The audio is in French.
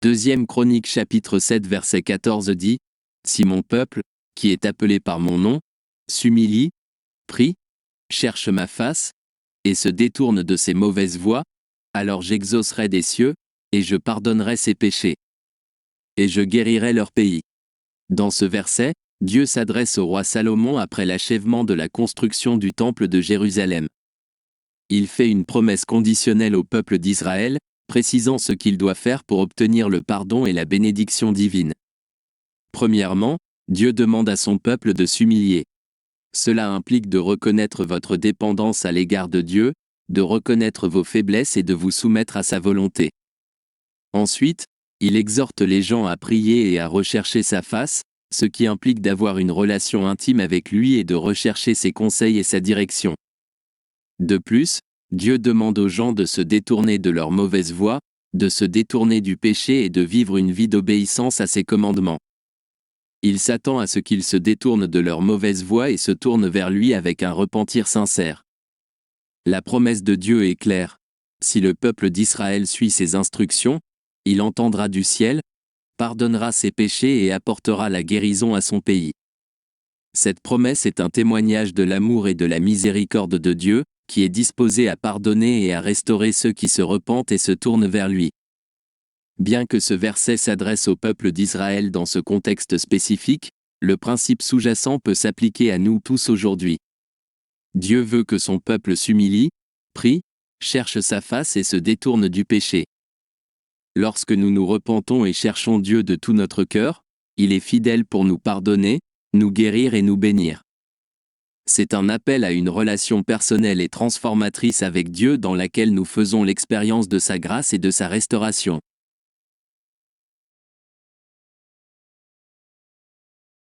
Deuxième Chronique chapitre 7 verset 14 dit, « Si mon peuple, qui est appelé par mon nom, s'humilie, prie, cherche ma face, et se détourne de ses mauvaises voies, alors j'exaucerai des cieux, et je pardonnerai ses péchés. Et je guérirai leur pays. » Dans ce verset, Dieu s'adresse au roi Salomon après l'achèvement de la construction du temple de Jérusalem. Il fait une promesse conditionnelle au peuple d'Israël, précisant ce qu'il doit faire pour obtenir le pardon et la bénédiction divine. Premièrement, Dieu demande à son peuple de s'humilier. Cela implique de reconnaître votre dépendance à l'égard de Dieu, de reconnaître vos faiblesses et de vous soumettre à sa volonté. Ensuite, il exhorte les gens à prier et à rechercher sa face, ce qui implique d'avoir une relation intime avec lui et de rechercher ses conseils et sa direction. De plus, Dieu demande aux gens de se détourner de leurs mauvaises voies, de se détourner du péché et de vivre une vie d'obéissance à ses commandements. Il s'attend à ce qu'ils se détournent de leurs mauvaises voies et se tournent vers lui avec un repentir sincère. La promesse de Dieu est claire. Si le peuple d'Israël suit ses instructions, il entendra du ciel, pardonnera ses péchés et apportera la guérison à son pays. Cette promesse est un témoignage de l'amour et de la miséricorde de Dieu, qui est disposé à pardonner et à restaurer ceux qui se repentent et se tournent vers lui. Bien que ce verset s'adresse au peuple d'Israël dans ce contexte spécifique, le principe sous-jacent peut s'appliquer à nous tous aujourd'hui. Dieu veut que son peuple s'humilie, prie, cherche sa face et se détourne du péché. Lorsque nous nous repentons et cherchons Dieu de tout notre cœur, il est fidèle pour nous pardonner, nous guérir et nous bénir. C'est un appel à une relation personnelle et transformatrice avec Dieu dans laquelle nous faisons l'expérience de sa grâce et de sa restauration.